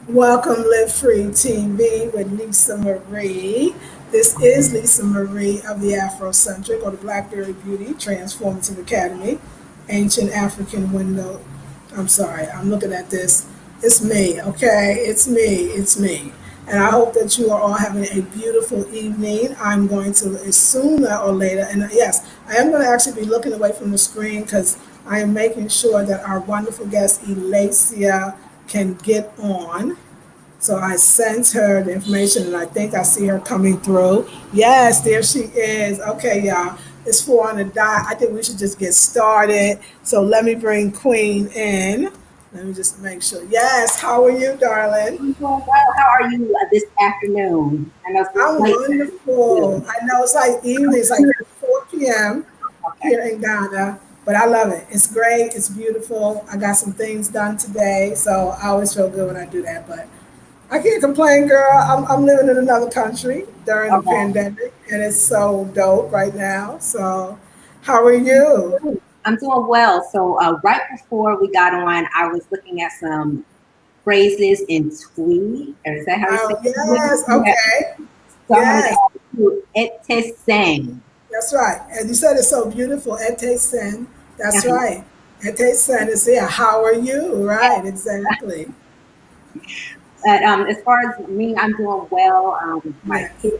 Welcome, Live Free TV with Lisa Marie. This is Lisa Marie of the Afrocentric or the Blackberry Beauty Transformative Academy, Ancient African Window. I'm sorry, I'm looking at this. It's me, okay? It's me. And I hope that you are all having a beautiful evening. I'm going to, sooner or later, and yes, I am going to actually be looking away from the screen because I am making sure that our wonderful guest, Elayseah, can get on. So I sent her the information and I think I see her coming through. Yes, there she is. Okay, y'all. It's 4 on the dot. I think we should just get started. So let me bring Queen in. Let me just make sure. Yes, how are you, darling? I'm doing well. How are you this afternoon? I know it's I'm late. wonderful. I know it's like evening, it's like 4 p.m. Okay. here in Ghana, but I love it. It's great. It's beautiful. I got some things done today, so I always feel good when I do that. But I can't complain, girl. I'm living in another country during the Okay. pandemic, and it's so dope right now. So, how are you? I'm doing well. So right before we got on, I was looking at some phrases in Twi. Or is that how you say Oh, it? yes. Yeah. Okay. So I wanted to Yes, ask you, Ete sang. that's right. And you said it's so beautiful. Ete sen. That's right. Ete sen is here. How are you? Right. Exactly. But as far as me, I'm doing well. My Yes. kids,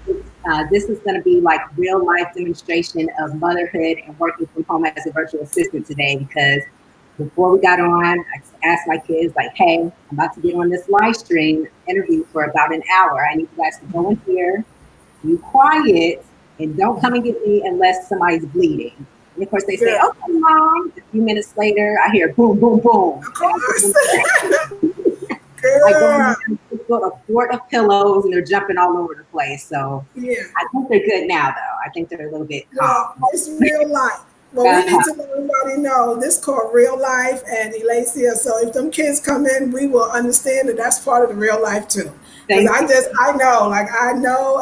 this is going to be like real life demonstration of motherhood and working from home as a virtual assistant today. Because before we got on, I asked my kids like, "Hey, I'm about to get on this live stream interview for about an hour. I need you guys to go in here, be quiet, and don't come and get me unless somebody's bleeding." And of course, they say, Girl. "Okay, mom." A few minutes later, I hear boom, boom, boom, Of and I go course. in there. I go in Girl. there and just got a fort of pillows and they're jumping all over the place. So Yeah. I think they're good now, though. I think they're a little bit Well, calm. it's real life. Well, we need Uh-huh. to let everybody know this called real life and Elayseah. So if them kids come in, we will understand that that's part of the real life too. Because Thank you. I know, like I know,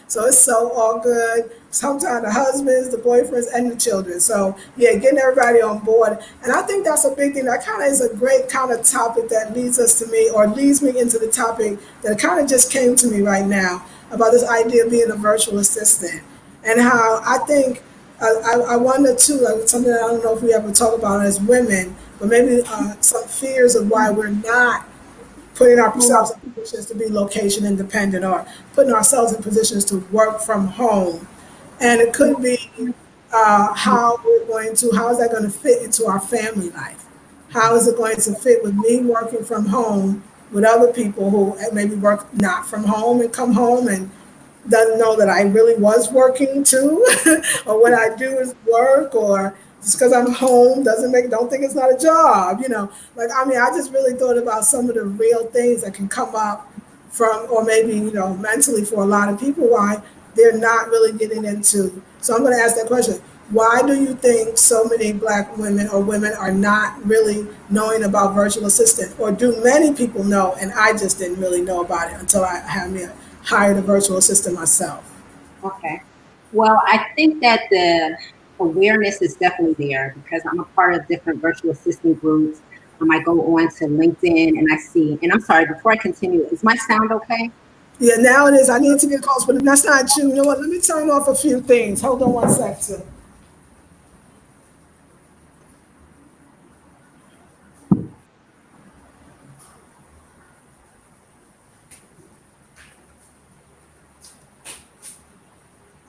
so it's so all good. Sometimes the husbands, the boyfriends, and the children. So yeah, getting everybody on board. And I think that's a big thing. That kind of is a great kind of topic that leads us to me or leads me into the topic that kind of just came to me right now about this idea of being a virtual assistant and how I think I wonder too, like something that I don't know if we ever talk about as women, but maybe some fears of why we're not putting ourselves in positions to be location independent or putting ourselves in positions to work from home. And it could be how is that going to fit into our family life? How is it going to fit with me working from home with other people who maybe work not from home and come home and doesn't know that I really was working too, or what I do is work, or just because I'm home doesn't make don't think it's not a job, Like I mean, I just really thought about some of the real things that can come up from, or maybe mentally for a lot of people why they're not really getting into. So I'm going to ask that question: why do you think so many Black women or women are not really knowing about virtual assistant, or do many people know and I just didn't really know about it until I had me hired a virtual assistant myself? Okay. Well, I think that the awareness is definitely there because I'm a part of different virtual assistant groups. I go on to LinkedIn and I see, and I'm sorry, before I continue, is my sound okay? Yeah, now it is. I need to get calls, but that's not true. You know what? Let me turn off a few things. Hold on one sec, too.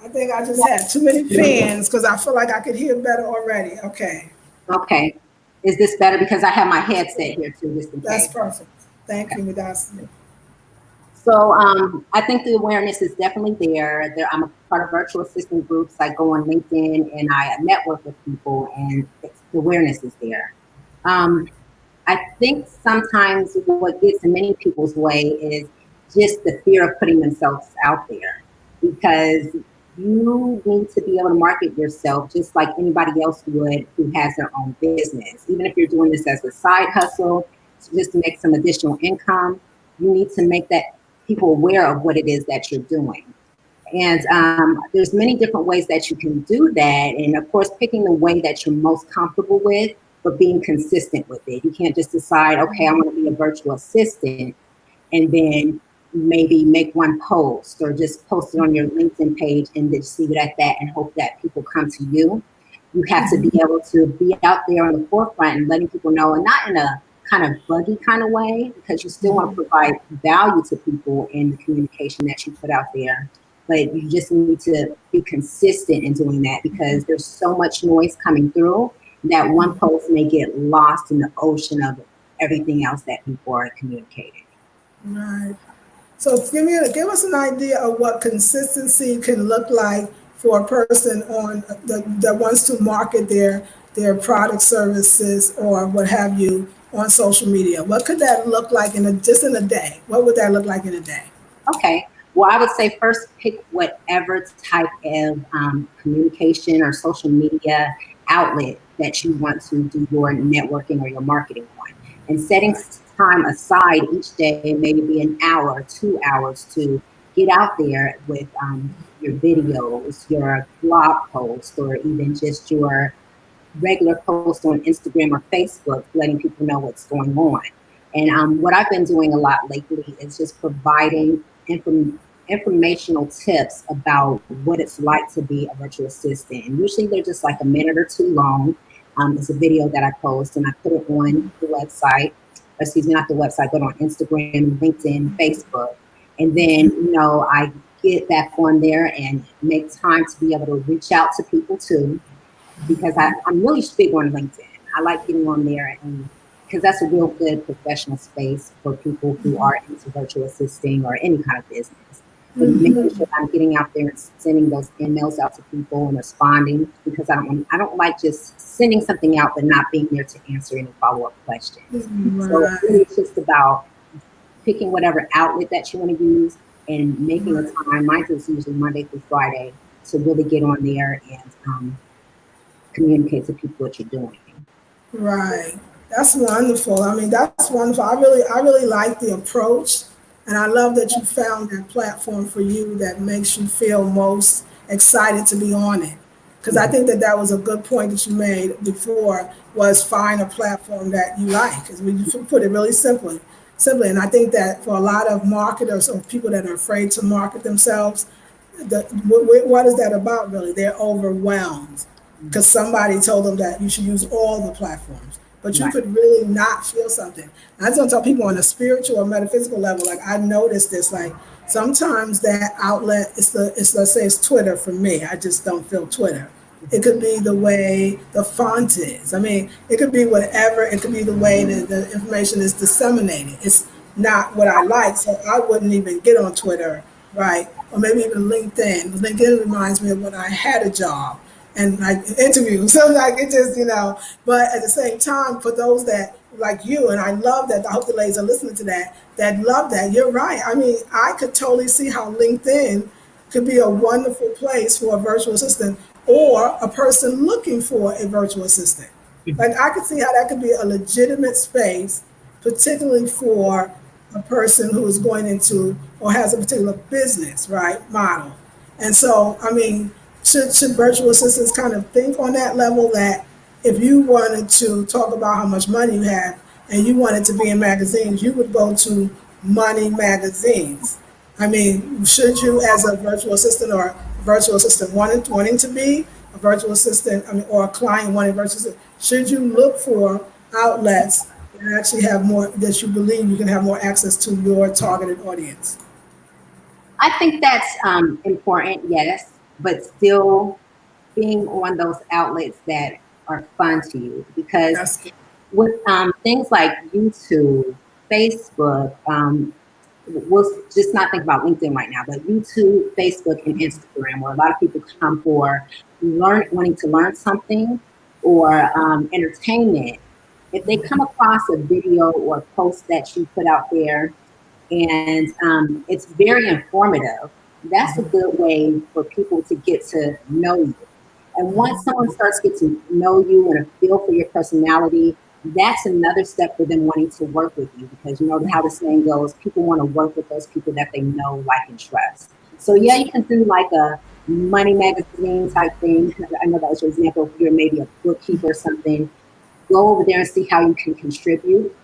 I think I just had too many fans because I feel like I could hear better already. Okay, Okay. Is this better because I have my headset here too, just in that's case? perfect. Thank you, Madasi. So I think the awareness is definitely there. I'm a part of virtual assistant groups. I go on LinkedIn and I network with people, and the awareness is there. Um, I think sometimes what gets in many people's way is just the fear of putting themselves out there because you need to be able to market yourself just like anybody else would who has their own business. Even if you're doing this as a side hustle, just to make some additional income, you need to make that people aware of what it is that you're doing. And there's many different ways that you can do that. And of course, picking the way that you're most comfortable with, but being consistent with it. You can't just decide, okay, I want to be a virtual assistant and then maybe make one post or just post it on your LinkedIn page and just leave it at that and hope that people come to you. You have to be able to be out there on the forefront and letting people know, and not in a kind of buggy kind of way, because you still want to provide value to people in the communication that you put out there. But you just need to be consistent in doing that, because there's so much noise coming through that one post may get lost in the ocean of everything else that people are communicating. Right. So give us an idea of what consistency can look like for a person that wants to market their product, services, or what have you on social media. What could that look like just in a day? What would that look like in a day? Okay. Well, I would say first pick whatever type of communication or social media outlet that you want to do your networking or your marketing on, and setting time aside each day, maybe an hour, 2 hours, to get out there with your videos, your blog post, or even just your regular post on Instagram or Facebook, letting people know what's going on. And what I've been doing a lot lately is just providing informational tips about what it's like to be a virtual assistant. And usually they're just like a minute or two long. It's a video that I post, and I put it on the website, excuse me, not the website, but on Instagram, LinkedIn, Facebook. And then, I get back on there and make time to be able to reach out to people too, because I'm really big on LinkedIn. I like getting on there, and because that's a real good professional space for people who are into virtual assisting or any kind of business. But making sure I'm getting out there and sending those emails out to people and responding, because I don't like just sending something out but not being there to answer any follow-up questions. Right. So really it's just about picking whatever outlet that you want to use and making a time. Mine is usually Monday through Friday to really get on there and communicate to people what you're doing. Right. That's wonderful. I mean, that's wonderful. I really like the approach, and I love that you found that platform for you that makes you feel most excited to be on it. Because I think that was a good point that you made before, was find a platform that you like. Because we put it really simply, and I think that for a lot of marketers or people that are afraid to market themselves, what is that about really? They're overwhelmed because somebody told them that you should use all the platforms. But you could really not feel something. And I just want to tell people on a spiritual or metaphysical level, like I noticed this, like sometimes that outlet let's say it's Twitter for me. I just don't feel Twitter. It could be the way the font is. I mean, it could be whatever. It could be the way that the information is disseminated. It's not what I like, so I wouldn't even get on Twitter, right? Or maybe even LinkedIn. LinkedIn reminds me of when I had a job and like interviews. So like it just, but at the same time, for those that like you, and I love that, I hope the ladies are listening to that love that, you're right. I mean, I could totally see how LinkedIn could be a wonderful place for a virtual assistant or a person looking for a virtual assistant. Like I could see how that could be a legitimate space, particularly for a person who is going into or has a particular business, right, model. And so, I mean, should virtual assistants kind of think on that level, that if you wanted to talk about how much money you have and you wanted to be in magazines, you would go to money magazines. I mean, should you, as a virtual assistant or virtual assistant wanting to be a virtual assistant, I mean, or a client wanting virtual assistant, should you look for outlets that actually have more, that you believe you can have more access to your targeted audience? I think that's important, yes, but still being on those outlets that are fun to you, because with things like YouTube, Facebook, we'll just not think about LinkedIn right now, but YouTube, Facebook, and Instagram, where a lot of people come for wanting to learn something or entertainment. If they come across a video or post that you put out there and it's very informative, that's a good way for people to get to know you. And once someone starts to get to know you and a feel for your personality, that's another step for them wanting to work with you, because you know how the saying goes, people want to work with those people that they know, like, and trust. So yeah, you can do like a money magazine type thing. I know that was your example. If you're maybe a bookkeeper or something, go over there and see how you can contribute.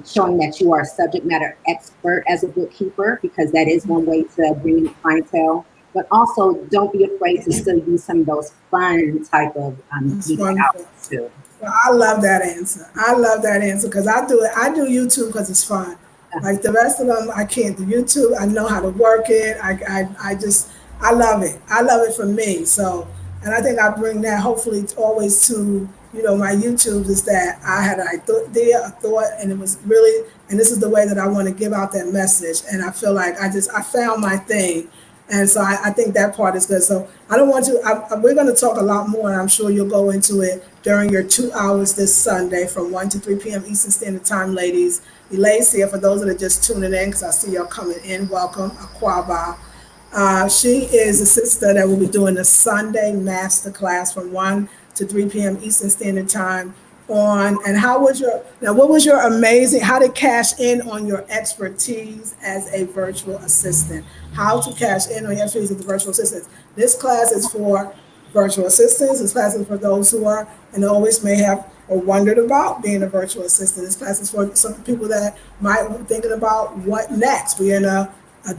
showing that you are a subject matter expert as a bookkeeper, because that is one way to bring in clientele. But also, don't be afraid to still use some of those fun type of It's media wonderful. outlets too. Well, I love that answer. I love that answer because I do it. I do YouTube because it's fun. Like the rest of them, I can't do YouTube. I know how to work it. I just, I love it. I love it for me. So, and I think I bring that hopefully always to, my YouTube is that I had an idea, a thought, and it was really, and this is the way that I want to give out that message. And I feel like I found my thing. And so I think that part is good. So I don't want to, we're going to talk a lot more, and I'm sure you'll go into it during your 2 hours this Sunday from 1 to 3 p.m. Eastern Standard Time, ladies. Elayseah, for those that are just tuning in, because I see y'all coming in, welcome, Aquaba. She is a sister that will be doing the Sunday Masterclass from 1 to 3 p.m. Eastern Standard Time on, and what was your amazing, how to cash in on your expertise as a virtual assistant? How to cash in on your expertise as a virtual assistant. This class is for virtual assistants. This class is for those who are and always may have or wondered about being a virtual assistant. This class is for some people that might be thinking about what next. We're in a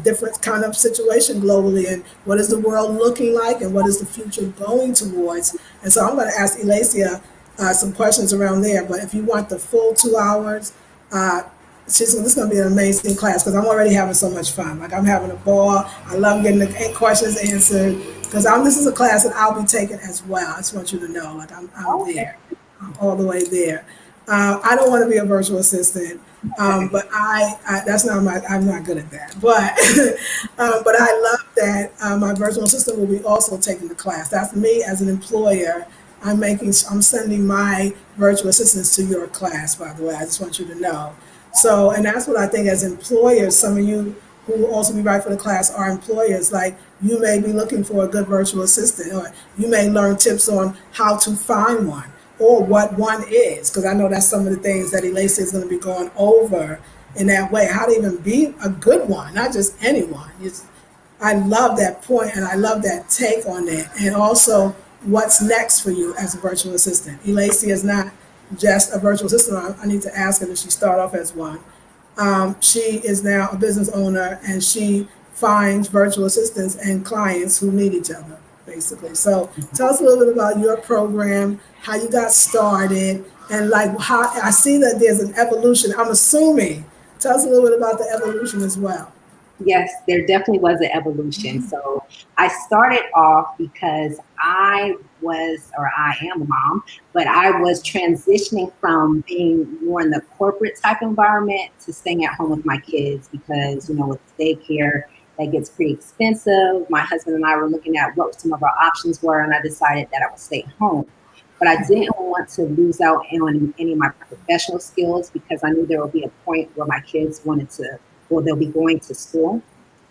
different kind of situation globally, and what is the world looking like, and what is the future going towards. And so I'm going to ask Elayseah some questions around there. But if you want the full 2 hours, uh, this is going to be an amazing class because I'm already having so much fun. Like I'm having a ball. I love getting the questions answered because this is a class that I'll be taking as well. I just want you to know, like I'm Okay. there, I'm all the way there. I don't want to be a virtual assistant, but that's not I'm not good at that. But I love that my virtual assistant will be also taking the class. That's me as an employer. I'm sending my virtual assistants to your class, by the way. I just want you to know. So, and that's what I think as employers, some of you who will also be right for the class are employers. Like you may be looking for a good virtual assistant, or you may learn tips on how to find one or what one is. Because I know that's some of the things that Elayseah is going to be going over in that way. How to even be a good one, not just anyone. I love that point and I love that take on it. And also, what's next for you as a virtual assistant? Elayseah is not just a virtual assistant. I need to ask her, does she start off as one? She is now a business owner and she finds virtual assistants and clients who need each other, basically. So tell us a little bit about your program, how you got started, and like how I see that there's an evolution. I'm assuming. Tell us a little bit about the evolution as well. Yes, there definitely was an evolution. So I started off because I am a mom, but I was transitioning from being more in the corporate type environment to staying at home with my kids because, with daycare, that gets pretty expensive. My husband and I were looking at what some of our options were, and I decided that I would stay home. But I didn't want to lose out on any of my professional skills because I knew there would be a point where my kids wanted to, or they'll be going to school.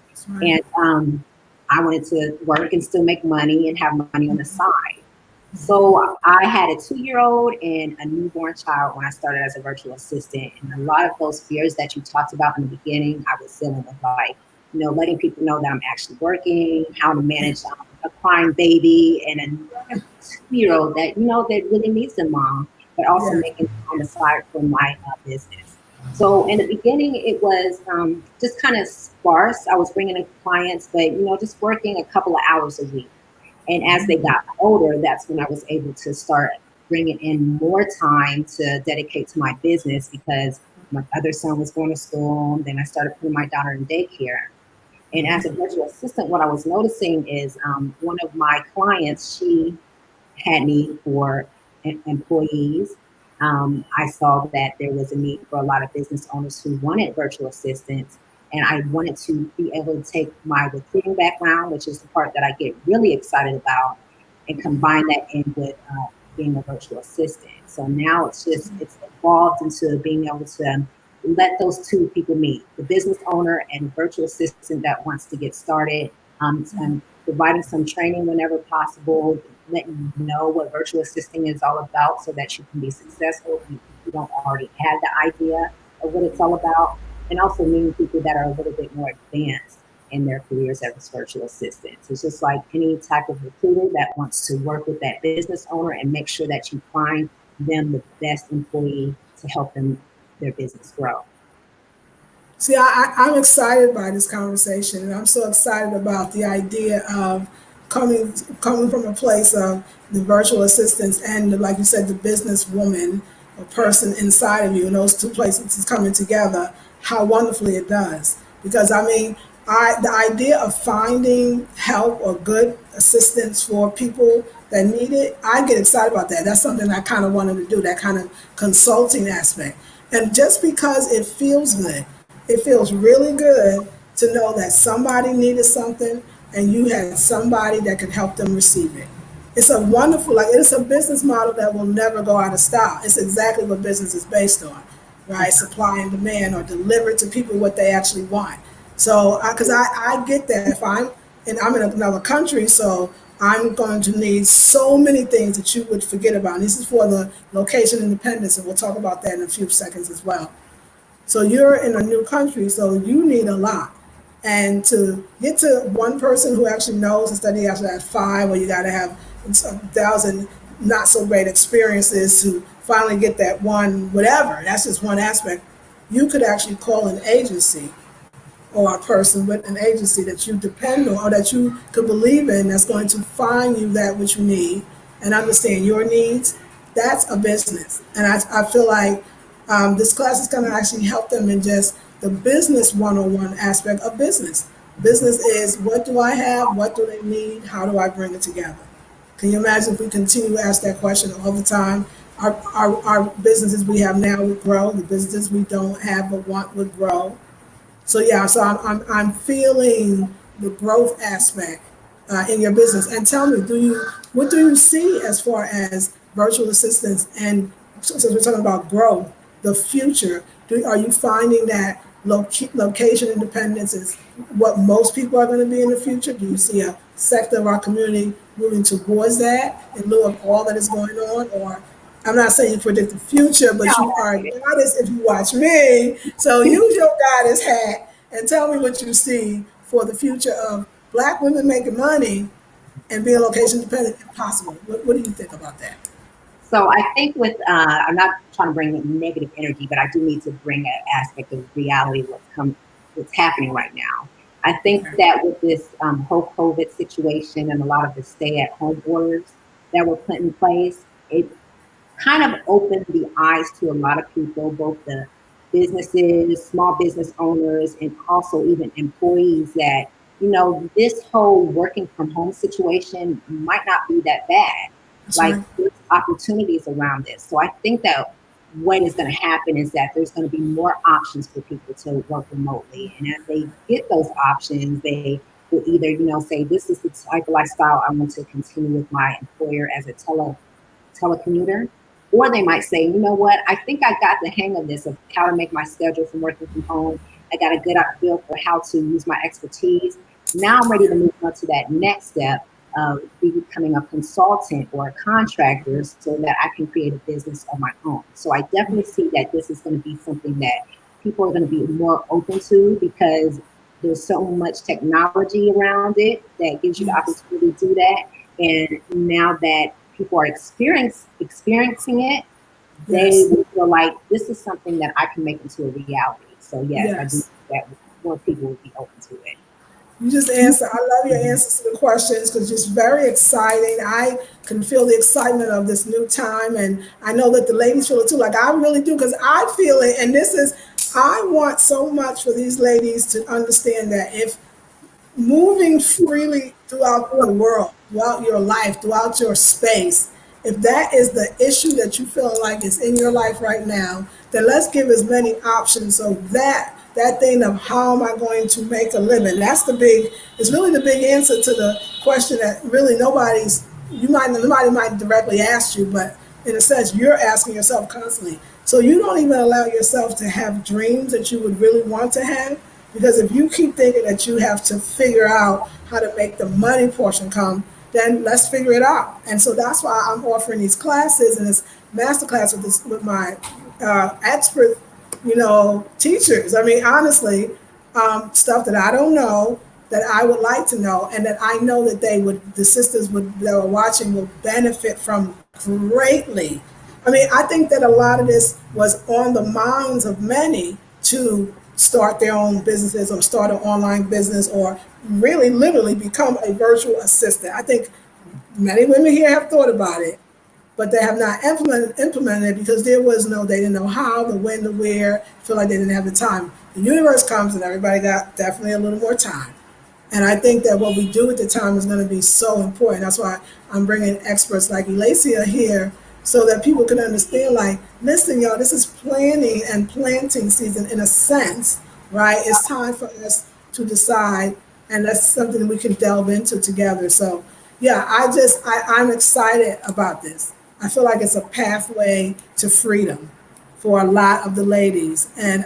That's right. And I wanted to work and still make money and have money on the side. So I had a 2-year-old and a newborn child when I started as a virtual assistant. And a lot of those fears that you talked about in the beginning, I was dealing with, like, letting people know that I'm actually working, how to manage a crying baby and a 2-year-old that, that really needs a mom, but also Yeah. making on the side for my business. So in the beginning, it was just kind of sparse. I was bringing in clients, but, just working a couple of hours a week. And as they got older, that's when I was able to start bringing in more time to dedicate to my business because my other son was going to school. Then I started putting my daughter in daycare. And as a virtual assistant, what I was noticing is one of my clients, she had need for employees. I saw that there was a need for a lot of business owners who wanted virtual assistants. And I wanted to be able to take my recruiting background, which is the part that I get really excited about, and combine that in with being a virtual assistant. So now it's evolved into being able to let those two people meet, the business owner and virtual assistant that wants to get started, and providing some training whenever possible, letting you know what virtual assisting is all about so that you can be successful if you don't already have the idea of what it's all about, and also meeting people that are a little bit more advanced in their careers as virtual assistants. It's just like any type of recruiter that wants to work with that business owner and make sure that you find them the best employee to help them their business grow. See, I'm excited by this conversation, and I'm so excited about the idea of coming coming from a place of the virtual assistants and, like you said, the business woman or person inside of you, and those two places is coming together. How wonderfully it does! Because I mean, the idea of finding help or good assistance for people that need it, I get excited about that. That's something I kind of wanted to do, that kind of consulting aspect. And just because it feels good, it feels really good to know that somebody needed something and you had somebody that could help them receive it. It's a wonderful, like it's a business model that will never go out of style. It's exactly what business is based on, right? Supply and demand, or deliver to people what they actually want. So, because I get that if I'm in another country, so I'm going to need so many things that you would forget about. And this is for the location independence, and we'll talk about that in a few seconds as well. So you're in a new country, so you need a lot. And to get to one person who actually knows, instead you actually have five, or you got to have a thousand not so great experiences to finally get that one, whatever. That's just one aspect. You could actually call an agency or a person with an agency that you depend on or that you could believe in, that's going to find you that which you need and understand your needs. That's a business. And I feel like this class is going to actually help them in just the business 101 aspect of business. Business is, what do I have? What do they need? How do I bring it together? Can you imagine if we continue to ask that question all the time? Our businesses we have now would grow. The businesses we don't have but want would grow. So yeah, so I'm feeling the growth aspect in your business. And tell me, what do you see as far as virtual assistants, and since we're talking about growth, the future? Are you finding that location independence is what most people are going to be in the future? Do you see a sector of our community moving towards that in lieu of all that is going on? Or, I'm not saying you predict the future, but you are a goddess if you watch me. So use your goddess hat and tell me what you see for the future of Black women making money and being location dependent if possible. What do you think about that? So I think with I'm not trying to bring negative energy, but I do need to bring an aspect of reality what's happening right now. I think Okay. that with this whole COVID situation and a lot of the stay-at-home orders that were put in place, it kind of opened the eyes to a lot of people, both the businesses, small business owners, and also even employees, that, this whole working from home situation might not be that bad. That's Like, right. there's opportunities around this. So I think that what is going to happen is that there's going to be more options for people to work remotely. And as they get those options, they will either, say, this is the type of lifestyle I want to continue with my employer as a telecommuter. Or they might say, you know what, I think I got the hang of this, of how to make my schedule from working from home. I got a good feel for how to use my expertise. Now I'm ready to move on to that next step of becoming a consultant or a contractor so that I can create a business of my own. So I definitely see that this is going to be something that people are going to be more open to, because there's so much technology around it that gives you the Yes. opportunity to do that. And now that people are experiencing it, they Yes. will feel like this is something that I can make into a reality. So yes, I do Yes. think that more people will be open to it. You just answer. I love your answers to the questions because it's just very exciting. I can feel the excitement of this new time, and I know that the ladies feel it too. Like I really do, because I feel it. And this is, I want so much for these ladies to understand that if moving freely throughout the world, throughout your life, throughout your space, if that is the issue that you feel like is in your life right now, then let's give as many options, so that thing of how am I going to make a living? That's the big, it's really the big answer to the question that really nobody might directly ask you, but in a sense, you're asking yourself constantly. So you don't even allow yourself to have dreams that you would really want to have. Because if you keep thinking that you have to figure out how to make the money portion come, then let's figure it out. And so that's why I'm offering these classes and this masterclass with my expert, teachers. I mean, honestly, stuff that I don't know, that I would like to know, and that I know that the sisters that are watching will benefit from greatly. I mean, I think that a lot of this was on the minds of many to start their own businesses or start an online business or really literally become a virtual assistant. I think many women here have thought about it, but they have not implemented it because they didn't know how, the when, the where, feel like they didn't have the time. The universe comes and everybody got definitely a little more time. And I think that what we do at the time is going to be so important. That's why I'm bringing experts like Elayseah here so that people can understand, like, listen, y'all, this is planning and planting season in a sense, right? It's time for us to decide, and that's something we can delve into together. So, yeah, I'm excited about this. I feel like it's a pathway to freedom for a lot of the ladies. And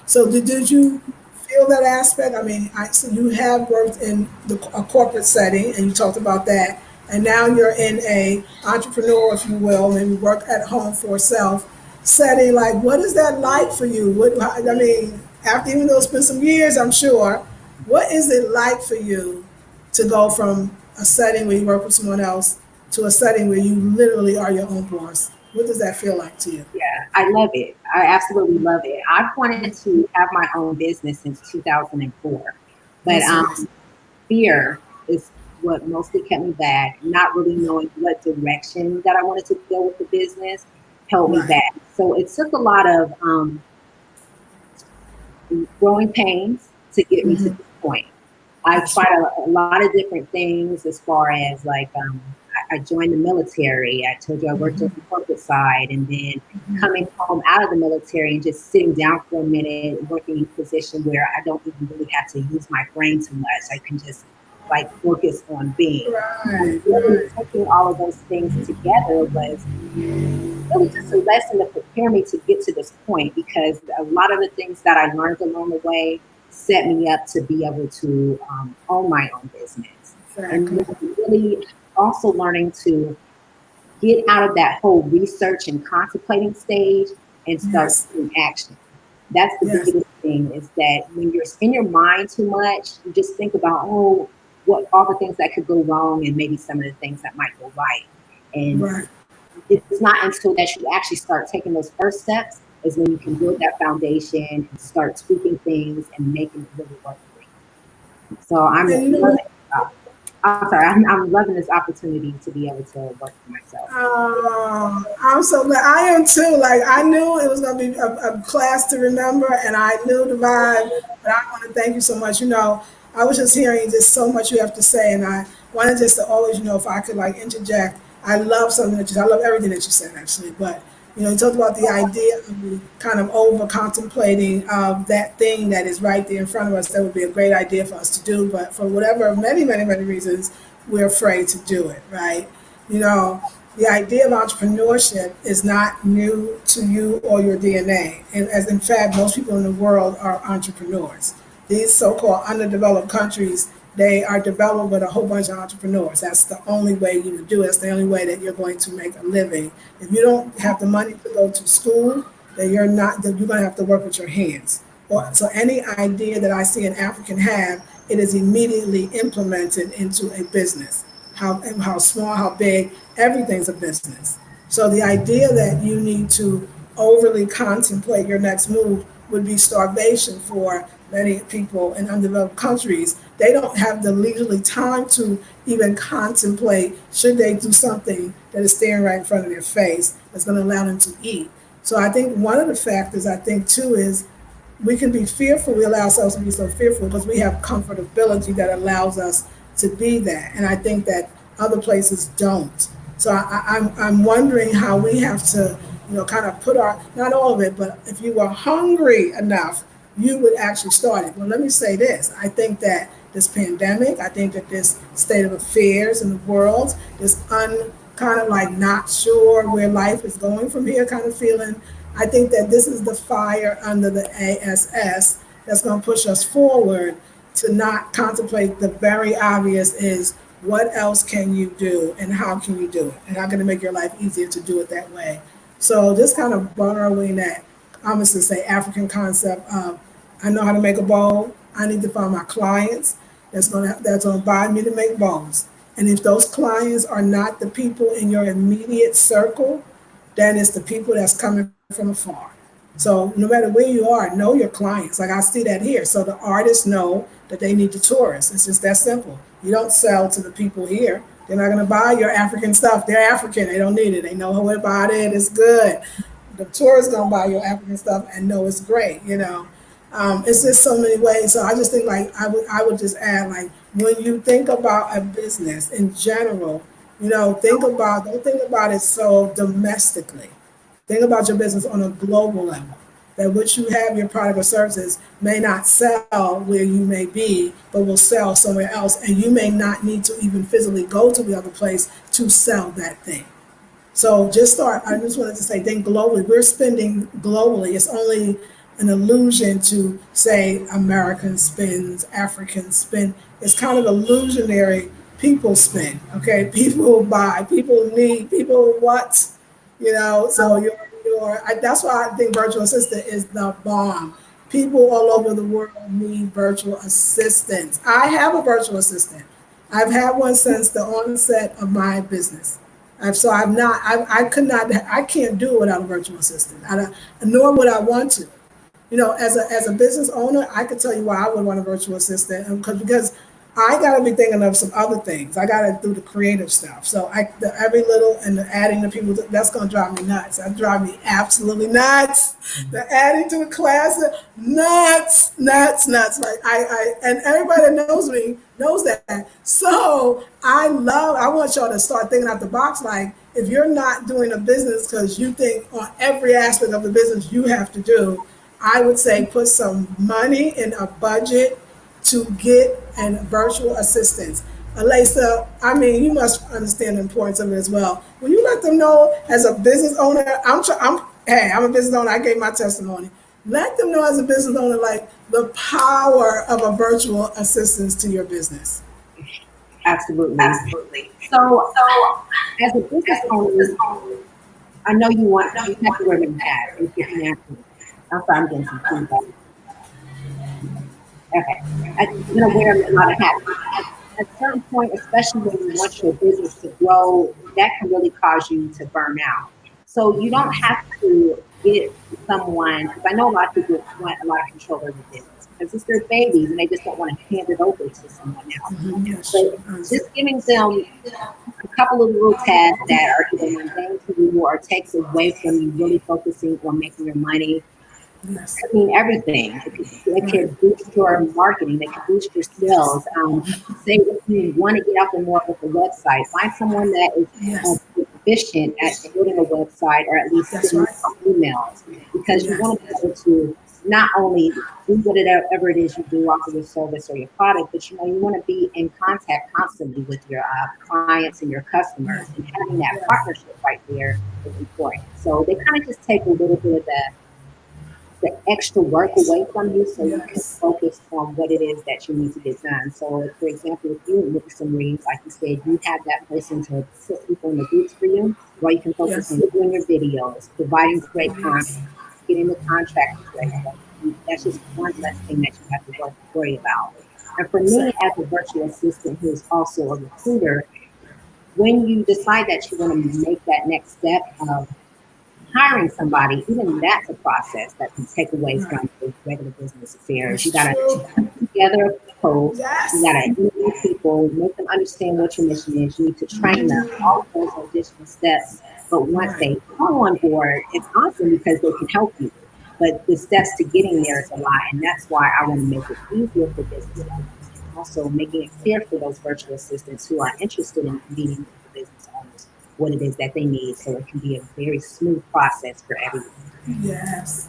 so, did you feel that aspect? I mean, so you have worked in a corporate setting, and you talked about that, and now you're in a entrepreneur, if you will, maybe work at home for self setting. Like, what is that like for you? I mean, after even though it's been some years, I'm sure, what is it like for you to go from a setting where you work with someone else to a setting where you literally are your own boss? What does that feel like to you? Yeah, I love it. I absolutely love it. I've wanted to have my own business since 2004, but That's nice. fear is what mostly kept me back. Not really knowing what direction that I wanted to go with the business held me Right. back. So it took a lot of growing pains to get me to Hmm. this point. I That's tried a lot of different things as far as like I joined the military. I told you I worked on the corporate side, and then coming home out of the military and just sitting down for a minute, working in a position where I don't even really have to use my brain too much. I can just like focus on being. right, Really right. taking all of those things together was really just a lesson to prepare me to get to this point, because a lot of the things that I learned along the way set me up to be able to own my own business. And Exactly. really also learning to get out of that whole research and contemplating stage and start Yes. taking action. That's the Yes. biggest thing, is that when you're in your mind too much, you just think about, oh, what all the things that could go wrong and maybe some of the things that might go right. And Right. it's not until that you actually start taking those first steps is when you can build that foundation and start tweaking things and making it really work for you. So I'm And you know, loving. I'm sorry. I'm loving this opportunity to be able to work for myself. I'm so glad. I am too. Like, I knew it was going to be a class to remember, and I knew the vibe. But I want to thank you so much. I was just hearing just so much you have to say, and I wanted just to always, if I could like interject. I love something that I love everything that you said actually, but you talked about the idea of the kind of over contemplating of that thing that is right there in front of us. That would be a great idea for us to do, but for whatever many reasons, we're afraid to do it. Right? You know, the idea of entrepreneurship is not new to you or your DNA. And as in fact, most people in the world are entrepreneurs. These so-called underdeveloped countries, they are developed with a whole bunch of entrepreneurs. That's the only way you would do it. That's the only way that you're going to make a living. If you don't have the money to go to school, then you're going to have to work with your hands. So any idea that I see an African have, it is immediately implemented into a business. How small, how big, everything's a business. So the idea that you need to overly contemplate your next move would be starvation for many people in undeveloped countries. They don't have the leisurely time to even contemplate should they do something that is staring right in front of their face that's going to allow them to eat. So I think one of the factors I think too is we can be fearful. We allow ourselves to be so fearful because we have comfortability that allows us to be that. And I think that other places don't. So I'm wondering how we have to, kind of put not all of it, but if you were hungry enough, you would actually start it. Well, let me say this. I think that this pandemic, I think that this state of affairs in the world, this kind of like not sure where life is going from here kind of feeling, I think that this is the fire under the ASS that's going to push us forward to not contemplate the very obvious is what else can you do and how can you do it and how can it make your life easier to do it that way. So just kind of borrowing that, I'm going to say African concept of I know how to make a bowl. I need to find my clients that's gonna buy me to make bowls. And if those clients are not the people in your immediate circle, than it's the people that's coming from afar. So no matter where you are, know your clients. Like I see that here. So the artists know that they need the tourists. It's just that simple. You don't sell to the people here. They're not going to buy your African stuff. They're African. They don't need it. They know what about it. It's good. The tourists gonna buy your African stuff and know it's great. It's just so many ways. So I just think like I would just add like when you think about a business in general, think about don't think about it so domestically. Think about your business on a global level. That what you have, your product or services, may not sell where you may be, but will sell somewhere else, and you may not need to even physically go to the other place to sell that thing. So just start. I just wanted to say, think globally. We're spending globally. It's only an illusion to say American spends, African spend. It's kind of illusionary. People spend. Okay, people buy. People need. People what? So that's why I think virtual assistant is the bomb. People all over the world need virtual assistants. I have a virtual assistant. I've had one since the onset of my business. So I'm not, I could not, I can't do it without a virtual assistant. Nor would I want to. As a business owner, I could tell you why I would want a virtual assistant because I got to be thinking of some other things. I got to do the creative stuff. So every little and the adding the people, that's going to drive me nuts. That drive me absolutely nuts. The adding to the class, nuts, nuts, nuts. Like and everybody that knows me knows that. So I want y'all to start thinking out the box. Like if you're not doing a business because you think on every aspect of the business you have to do, I would say put some money in a budget to get an virtual assistant. Elayseah, I mean, you must understand the importance of it as well. When you let them know as a business owner, I'm a business owner. I gave my testimony. Let them know as a business owner, like the power of a virtual assistant to your business. Absolutely. So, as a business owner, I know you have to wear many hats. If you can answer. I'm sorry, I'm getting some feedback. Okay. You're going to wear a lot of hats. At a certain point, especially when you want your business to grow, that can really cause you to burn out. So you don't have to get someone, because I know a lot of people want a lot of control over business because it's their babies and they just don't want to hand it over to someone else. Yes. So just giving them a couple of little tasks that are either mundane to you or takes away from you really focusing on making your money. Yes. I mean, everything. It can boost your marketing. They can boost your sales. Say if you want to get out there more with the website, find someone that is Yes. efficient at building a website or at least That's sending right. emails because you Yes. want to be able to not only do whatever it is you do off of your service or your product, but you want to be in contact constantly with your clients and your customers, Yes. and having that Yes. partnership right there is important. So they kind of just take a little bit of the extra work away from you so you can Yes. focus on what it is that you need to get done. So, for example, if you look at some reads, like you said, you have that person to put people in the groups for you, where you can focus Yes. on doing your videos, providing great content, Yes. getting the contractors ready. That's just one less thing that you have to worry about. And for me, as a virtual assistant who is also a recruiter, when you decide that you want to make that next step of hiring somebody, even that's a process that can take away Right. from the regular business affairs. You It's got to true. put together a post. You got Yes. to interview people, make them understand what your mission is. You need to train them. All of those are additional steps. But once Right. they come on board, it's awesome because they can help you. But the steps to getting there is a lot, and that's why I want to make it easier for business owners, and also making it clear for those virtual assistants who are interested in meeting with the business owners what it is that they need, so it can be a very smooth process for everyone. Yes.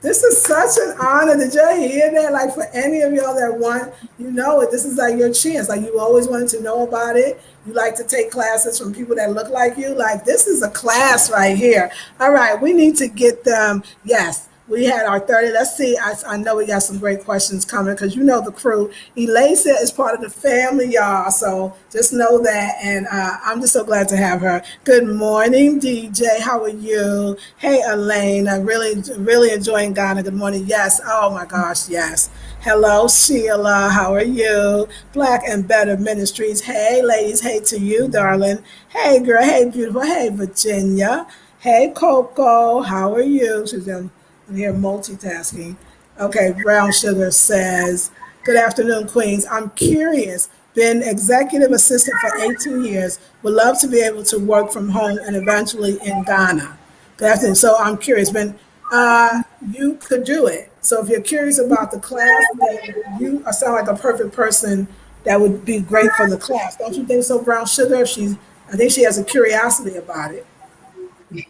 This is such an honor. Did y'all hear that? Like for any of y'all that want, it. This is like your chance. Like you always wanted to know about it. You like to take classes from people that look like you. Like this is a class right here. All right, we need to get them. Yes, we had our 30. Let's see. I know we got some great questions coming because the crew. Elayseah is part of the family, y'all. So just know that. And I'm just so glad to have her. Good morning, DJ. How are you? Hey, Elaine. I'm really, really enjoying Ghana. Good morning. Yes. Oh, my gosh. Yes. Hello, Sheila. How are you? Black and Better Ministries. Hey, ladies. Hey to you, darling. Hey, girl. Hey, beautiful. Hey, Virginia. Hey, Coco, how are you? I'm here multitasking. Okay, Brown Sugar says, good afternoon, Queens. I'm curious. Been executive assistant for 18 years. Would love to be able to work from home and eventually in Ghana. Good afternoon. So I'm curious. You could do it. So if you're curious about the class, then you sound like a perfect person that would be great for the class. Don't you think so, Brown Sugar? I think she has a curiosity about it.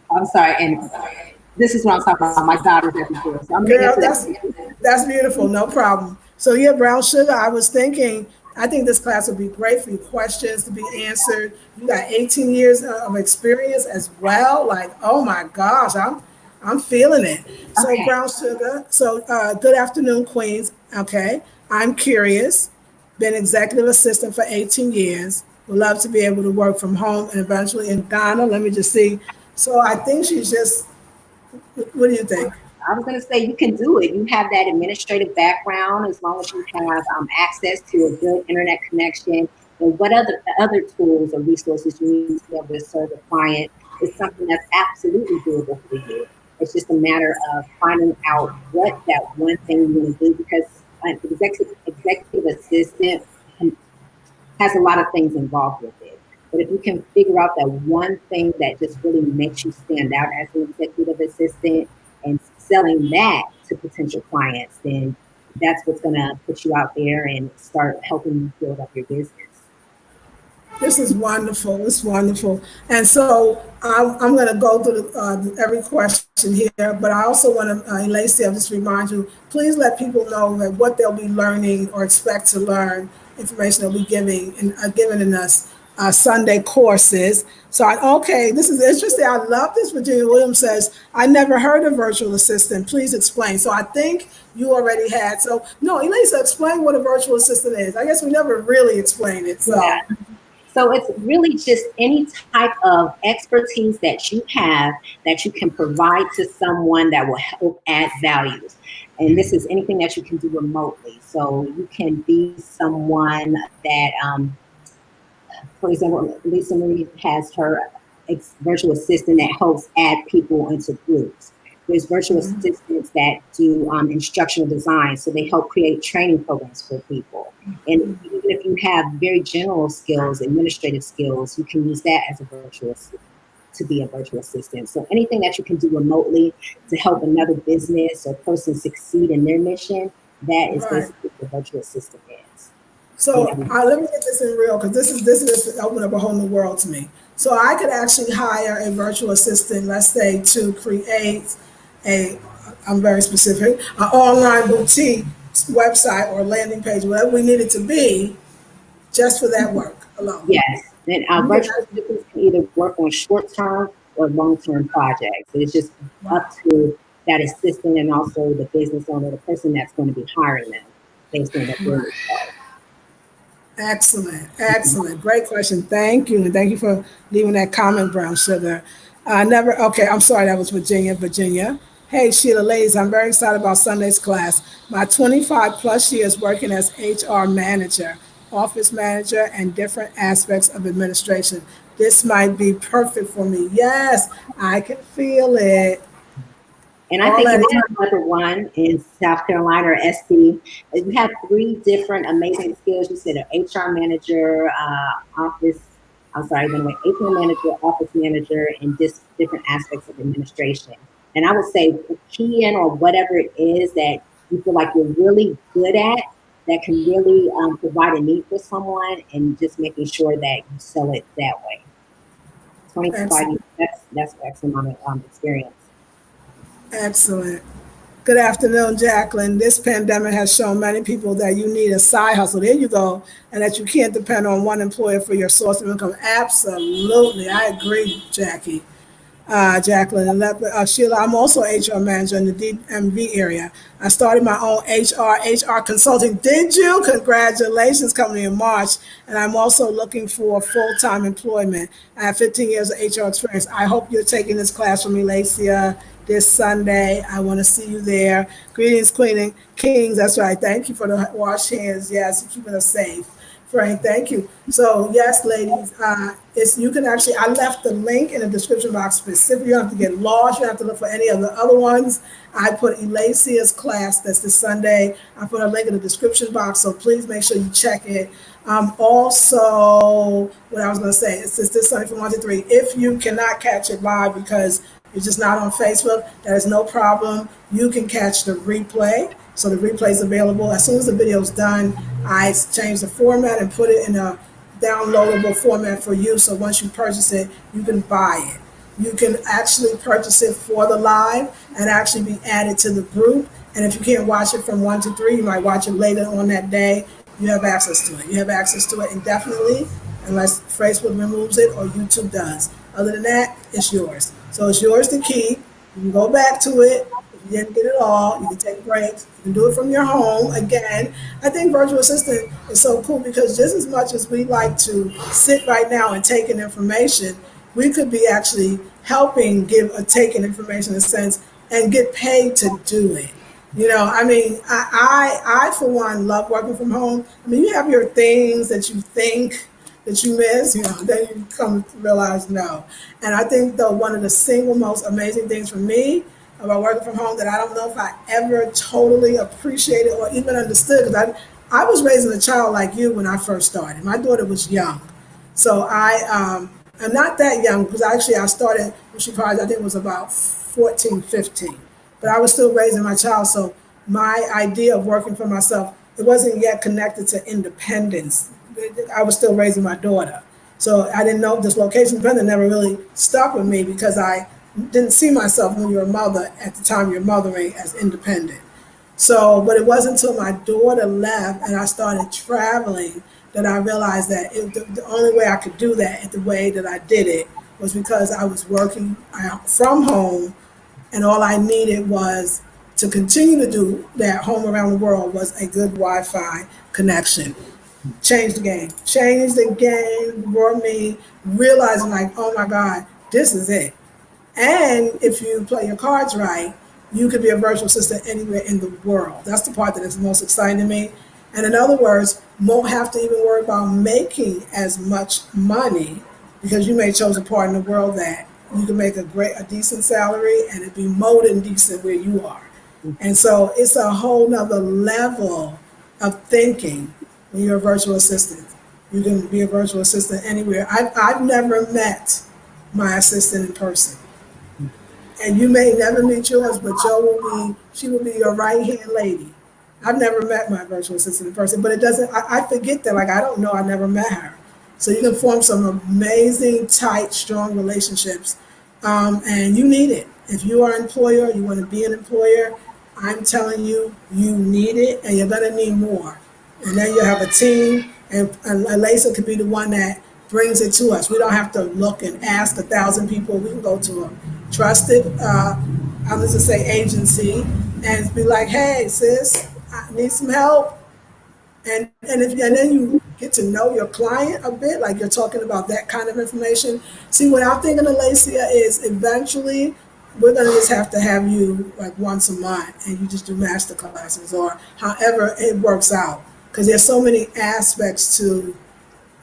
I'm sorry, and this is what I'm talking about. My daughter's at the door, so I'm gonna Girl, answer that. that's beautiful. No problem. So yeah, Brown Sugar, I was thinking, I think this class would be great for your questions to be answered. You got 18 years of experience as well. Like, oh my gosh, I'm feeling it. So Okay. Brown Sugar, good afternoon, Queens. Okay. I'm curious. Been executive assistant for 18 years. Would love to be able to work from home and eventually in Ghana. Let me just see. So I think she's just, what do you think? I was going to say you can do it. You have that administrative background as long as you have access to a good internet connection and what other tools or resources you need to be able to serve a client is something that's absolutely doable for you. It's just a matter of finding out what that one thing you want to do because an executive assistant has a lot of things involved with it. But if you can figure out that one thing that just really makes you stand out as an executive assistant and selling that to potential clients, then that's what's going to put you out there and start helping you build up your business. This is wonderful. It's wonderful. And so I'm going to go through every question here, but I also want to, Elayseah, just remind you, please let people know that what they'll be learning or expect to learn, information they'll be given in us Sunday courses. Okay, this is interesting. I love this. Virginia Williams says, I never heard of virtual assistant. Please explain. So I think you already had. So no, Elayseah, explain what a virtual assistant is. I guess we never really explained it. So Yeah. So it's really just any type of expertise that you have that you can provide to someone that will help add values. And this is anything that you can do remotely. So you can be someone that, for example, Lisa Marie has her virtual assistant that helps add people into groups. There's virtual assistants that do instructional design, so they help create training programs for people. And even if you have very general skills, administrative skills, you can use that as a virtual assistant to be a virtual assistant. So anything that you can do remotely to help another business or person succeed in their mission, that is right. basically what the virtual assistant is. So Yeah. let me get this in real because this is open up a whole new world to me. So I could actually hire a virtual assistant, let's say, to create a, I'm very specific, an online boutique website or landing page, whatever we need it to be, just for that work alone. Yes, and our You can virtual actually, assistants can either work on short-term or long-term projects. It's just up wow. to that assistant and also the business owner, the person that's going to be hiring them based on what their Right. needs are. Excellent, excellent. Great question. Thank you. And thank you for leaving that comment, Brown Sugar. Okay, I'm sorry, that was Virginia. Hey, Sheila ladies, I'm very excited about Sunday's class. My 25 plus years working as HR manager, office manager, and different aspects of administration. This might be perfect for me. Yes, I can feel it. And I All think that. you have another one in South Carolina or SC. You have three different amazing skills. You said an HR manager, I'm sorry, went away, HR manager, office manager, and just different aspects of administration. And I would say key in or whatever it is that you feel like you're really good at that can really provide a need for someone and just making sure that you sell it that way. 25 Excellent. years, that's X amount of experience. Excellent. Good afternoon, Jacqueline. This pandemic has shown many people that you need a side hustle. There you go. And that you can't depend on one employer for your source of income. Absolutely. I agree, Jacqueline. And Sheila, I'm also HR manager in the DMV area. I started my own HR consulting. Did you? Congratulations, coming in March. And I'm also looking for full-time employment. I have 15 years of HR experience. I hope you're taking this class from me, Elayseah. this Sunday. I want to see you there. Greetings, Queen and Kings. That's right. Thank you for the wash hands. Yes, keeping us safe. Frank, thank you. So yes, ladies, it's you can actually. I left the link in the description box specifically. You don't have to get lost. You don't have to look for any of the other ones. I put Elayseah's class. That's this Sunday. I put a link in the description box. So please make sure you check it. Also, what I was going to say is this Sunday from 1 to 3. If you cannot catch it live because you're just not on Facebook, that is no problem. You can catch the replay. So the replay is available. As soon as the video is done, I change the format and put it in a downloadable format for you. So once you purchase it, you can buy it. You can actually purchase it for the live and actually be added to the group. And if you can't watch it from 1 to 3, you might watch it later on that day. You have access to it. You have access to it indefinitely, unless Facebook removes it or YouTube does. Other than that, it's yours. So it's yours to keep. You can go back to it. If you didn't get it all, you can take breaks. You can do it from your home. Again, I think virtual assistant is so cool because just as much as we like to sit right now and take in information, we could be actually helping give a taking information in a sense and get paid to do it. You know, I mean, I for one love working from home. I mean, you have your things that you think that you miss, you know, then you come to realize no. And I think though one of the single most amazing things for me about working from home that I don't know if I ever totally appreciated or even understood because I was raising a child like you when I first started. My daughter was young, so I'm not that young because actually I started when she probably I think was about 14, 15. But I was still raising my child, so my idea of working for myself, it wasn't yet connected to independence. I was still raising my daughter. So I didn't know this location dependent never really stuck with me because I didn't see myself when you're a mother at the time you're mothering as independent. So, but it wasn't until my daughter left and I started traveling that I realized that the only way I could do that the way that I did it was because I was working from home and all I needed was to continue to do that home around the world was a good Wi-Fi connection. Changed the game. Changed the game for me, realizing like, oh my God, this is it. And if you play your cards right, you could be a virtual assistant anywhere in the world. That's the part that is most exciting to me. And in other words, won't have to even worry about making as much money because you may choose a part in the world that you can make a decent salary and it be more than decent where you are. And so it's a whole nother level of thinking when you're a virtual assistant. You can be a virtual assistant anywhere. I've never met my assistant in person. And you may never meet yours, but she will be your right hand lady. I've never met my virtual assistant in person, but it doesn't, I forget that, like I don't know, I never met her. So you can form some amazing, tight, strong relationships. And you need it. If you are an employer, you want to be an employer, I'm telling you, you need it and you're going to need more. And then you have a team, and Elayseah could be the one that brings it to us. We don't have to look and ask 1,000 people. We can go to a trusted, I'm just gonna say agency, and be like, hey, sis, I need some help. And then you get to know your client a bit, like you're talking about that kind of information. See, what I'm thinking, Elayseah, is eventually we're gonna just have to have you like once a month, and you just do master classes or however it works out, because there's so many aspects to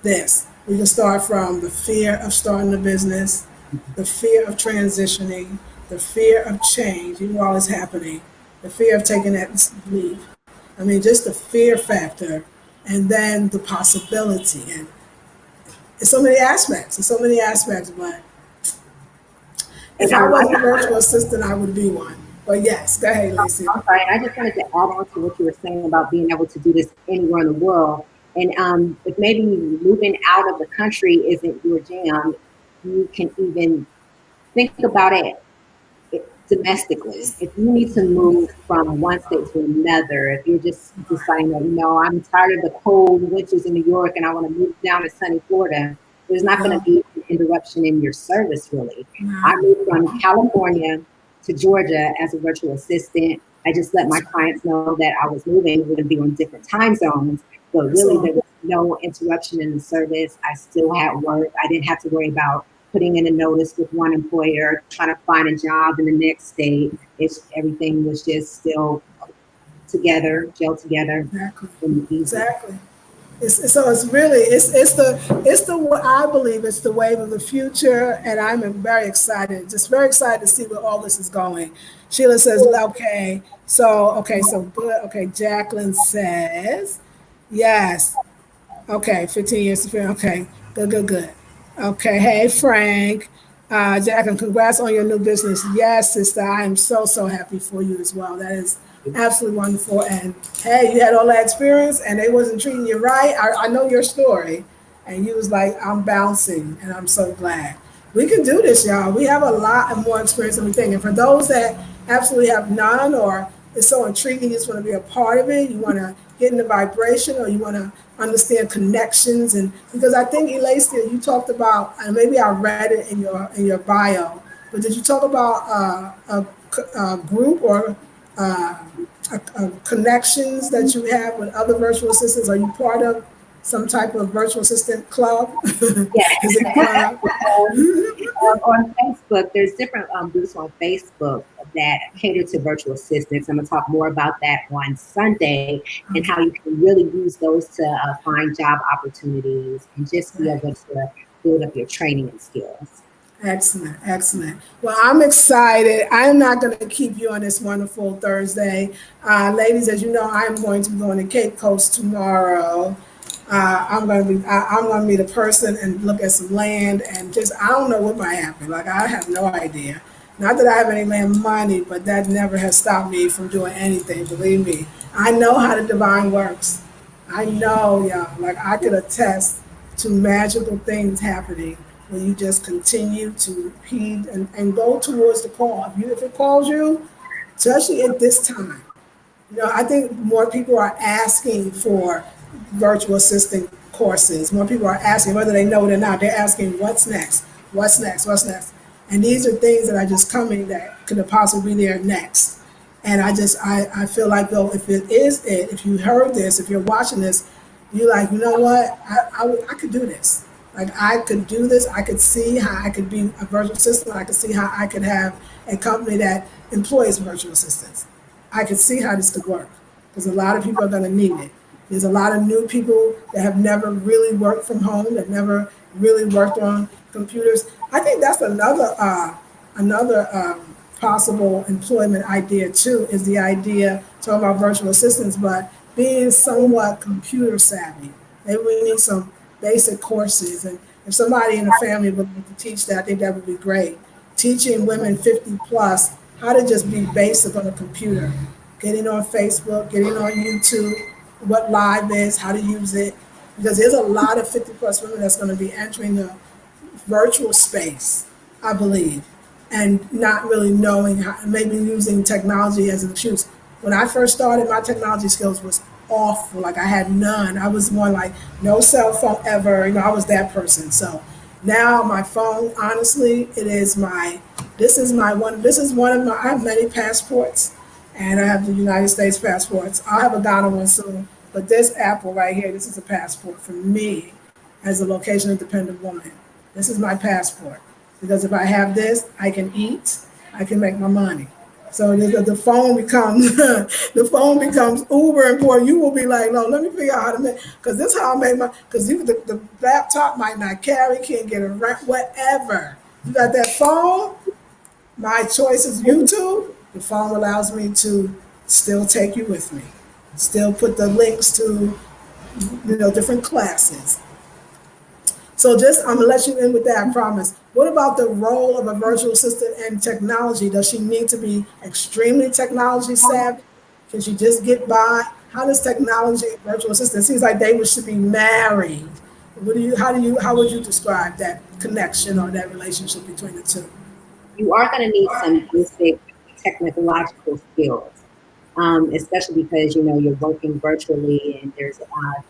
this. We can start from the fear of starting a business, the fear of transitioning, the fear of change, even while it's happening, the fear of taking that leap. I mean, just the fear factor, and then the possibility. And it's so many aspects. It's so many aspects, but if I wasn't a virtual assistant, I would be one. But yes, go ahead, Lacey. I'm sorry, and I just wanted to add on to what you were saying about being able to do this anywhere in the world. And if maybe moving out of the country isn't your jam, you can even think about it domestically. If you need to move from one state to another, if you're just deciding that, I'm tired of the cold winters in New York and I want to move down to sunny Florida, there's not going to be an interruption in your service, really. I moved from California to Georgia as a virtual assistant. I just let my clients know that I was moving. We're going to be on different time zones, but really there was no interruption in the service. I still had work. I didn't have to worry about putting in a notice with one employer, trying to find a job in the next state. Everything was just still together, gel together, Exactly. and easy. Exactly. So it's really it's the what I believe it's the wave of the future, and I'm very excited, just very excited to see where all this is going. Sheila says, okay, so good. Okay, Jacqueline says, yes. Okay, 15 years to finish. Okay, good, good, good. Okay, hey, Frank. Jacqueline, congrats on your new business. Yes, sister, I am so, so happy for you as well. That is absolutely wonderful. And hey, you had all that experience and they wasn't treating you right. I know your story. And you was like, I'm bouncing, and I'm so glad. We can do this, y'all. We have a lot of more experience than we think. And for those that absolutely have none, or it's so intriguing, you just want to be a part of it, you want to get in the vibration, or you want to understand connections. And because I think, Elayseah, you talked about, and maybe I read it in your bio, but did you talk about a group or connections that you have with other virtual assistants? Are you part of some type of virtual assistant club? Yeah. Is it a club? On Facebook, there's different groups on Facebook that cater to virtual assistants. I'm going to talk more about that on Sunday and how you can really use those to find job opportunities and just be able to build up your training and skills. Excellent, excellent. Well, I'm excited. I'm not going to keep you on this wonderful Thursday. Ladies, as you know, I'm going to be going to Cape Coast tomorrow. I'm going to meet a person and look at some land, and just I don't know what might happen. Like, I have no idea. Not that I have any land money, but that never has stopped me from doing anything. Believe me, I know how the divine works. I know, y'all. Like, I could attest to magical things happening when you just continue to heed and go towards the call. If it calls you, especially at this time, I think more people are asking for virtual assistant courses. More people are asking, whether they know it or not, they're asking, what's next? What's next? What's next? And these are things that are just coming that could possibly be there next. And I feel like, though, if it is if you heard this, if you're watching this, you're like, you know what, I could do this. Like, I could do this. I could see how I could be a virtual assistant. I could see how I could have a company that employs virtual assistants. I could see how this could work, because a lot of people are going to need it. There's a lot of new people that have never really worked from home, that never really worked on computers. I think that's another possible employment idea too, is the idea, talking about virtual assistants, but being somewhat computer savvy. Maybe we need some basic courses, and if somebody in the family would like to teach that, I think that would be great. Teaching women 50 plus how to just be basic on a computer, getting on Facebook, getting on YouTube, what live is, how to use it, because there's a lot of 50 plus women that's going to be entering the virtual space, I believe, and not really knowing how, maybe using technology as an excuse. When I first started, my technology skills was awful. Like, I had none. I was one like no cell phone ever. I was that person. So now my phone, honestly, this is one of my, I have many passports, and I have the United States passports. I'll have a Ghana one soon. But this Apple right here, this is a passport for me as a location independent woman. This is my passport, because if I have this, I can eat, I can make my money. So the phone becomes the phone becomes uber important. You will be like, no, let me figure out how to make, because this is how I make my, because the laptop might not carry, can't get a rent, whatever. You got that phone. My choice is YouTube. The phone allows me to still take you with me, still put the links to different classes. So I'm gonna let you in with that, I promise. What about the role of a virtual assistant in technology? Does she need to be extremely technology savvy? Can she just get by? How does technology and virtual assistant? It seems like they should be married. How would you describe that connection or that relationship between the two? You are going to need some basic technological skills, especially because you're working virtually and there's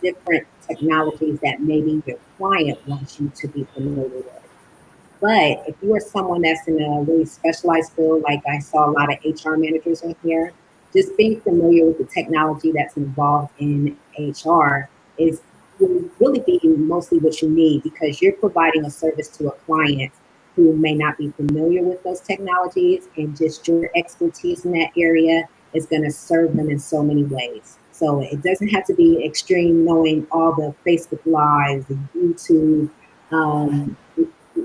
different technologies that maybe your client wants you to be familiar with. But if you are someone that's in a really specialized field, like I saw a lot of HR managers on here, just being familiar with the technology that's involved in HR is will really be mostly what you need, because you're providing a service to a client who may not be familiar with those technologies, and just your expertise in that area is going to serve them in so many ways. So it doesn't have to be extreme knowing all the Facebook lives and YouTube um,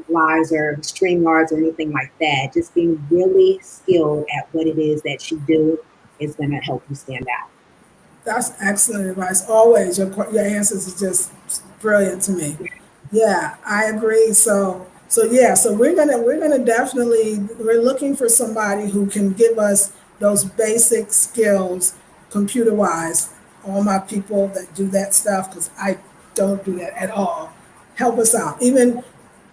lives or StreamYards or anything like that. Just being really skilled at what it is that you do is going to help you stand out. That's excellent advice. Always, your answers is just brilliant to me. Yeah, I agree. So we're gonna definitely we're looking for somebody who can give us those basic skills, computer wise. All my people that do that stuff, because I don't do that at all, help us out. Even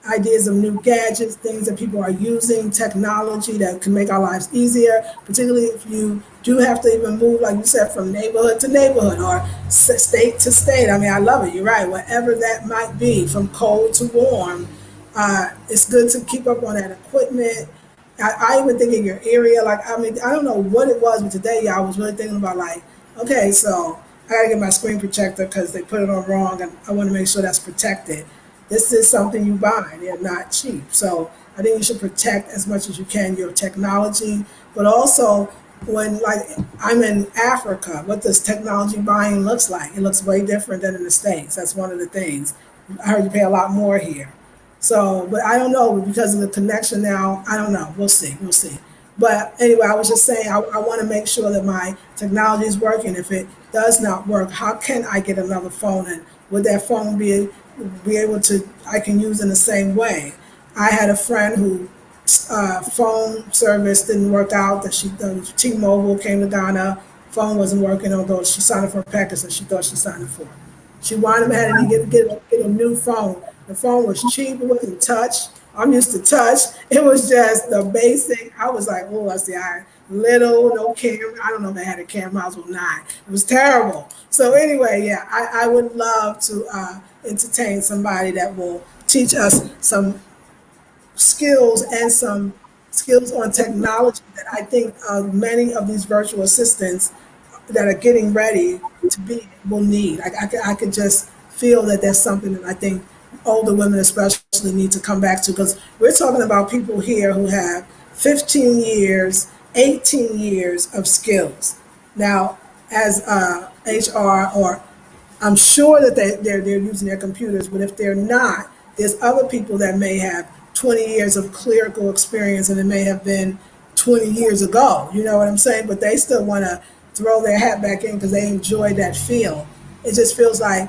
ideas of new gadgets, things that people are using, technology that can make our lives easier, particularly if you do have to even move, like you said, from neighborhood to neighborhood or state to state. I mean, I love it. You're right. Whatever that might be, from cold to warm, it's good to keep up on that equipment. I even think in your area, like, I mean, I don't know what it was, but today I was really thinking about, like, okay, so I gotta get my screen protector because they put it on wrong, and I want to make sure that's protected. This is something you buy; they're not cheap. So I think you should protect as much as you can your technology, but also when, like, I'm in Africa, what does technology buying looks like? It looks way different than in the States. That's one of the things. I heard you pay a lot more here. So, but I don't know because of the connection now. I don't know. We'll see. We'll see. But anyway, I was just saying I want to make sure that my technology is working. If it does not work, how can I get another phone? And would that phone be able to I can use in the same way? I had a friend who phone service didn't work out. That she T-Mobile came to Ghana, phone wasn't working. Although she signed up for a package that she thought she signed up for. She wanted to had to get a new phone. The phone was cheap. It wasn't touch. I'm used to touch. It was just the basic. I was like, oh, I see. I little, no camera. I don't know if they had a camera. I was well, not. It was terrible. So anyway, yeah, I would love to entertain somebody that will teach us some skills and some skills on technology that I think many of these virtual assistants that are getting ready to be will need. I could just feel that there's something that I think older women especially need to come back to, because we're talking about people here who have 15 years, 18 years of skills. Now, as HR, or I'm sure that they're using their computers, but if they're not, there's other people that may have 20 years of clerical experience, and it may have been 20 years ago. You know what I'm saying? But they still want to throw their hat back in because they enjoy that feel. It just feels like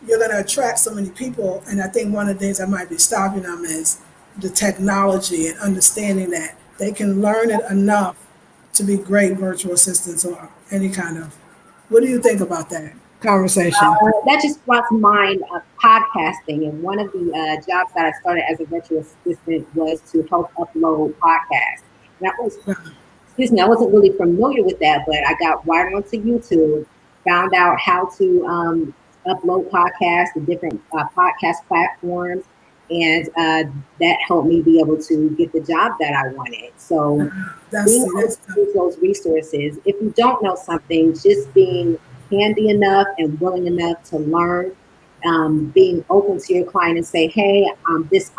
you're going to attract so many people, and I think one of the things that might be stopping them is the technology and understanding that they can learn it enough to be great virtual assistants or any kind of. What do you think about that conversation? That just brought to mind podcasting. And one of the jobs that I started as a virtual assistant was to help upload podcasts. And excuse me, I wasn't really familiar with that, but I got right onto YouTube, found out how to upload podcasts to different podcast platforms, and that helped me be able to get the job that I wanted. So That's being see, able that's to use those resources, if you don't know something, just being handy enough and willing enough to learn, being open to your client and say, hey, I'm just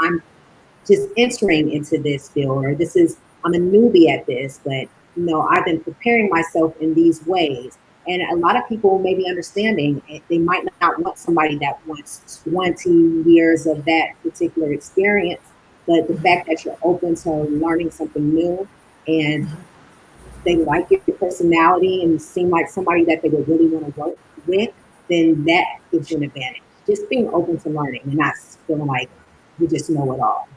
entering into this field, or I'm a newbie at this, but I've been preparing myself in these ways. And a lot of people may be understanding, they might not want somebody that wants 20 years of that particular experience, but the fact that you're open to learning something new, and they like your personality and seem like somebody that they would really want to work with, then that gives you an advantage. Just being open to learning and not feeling like you just know it all,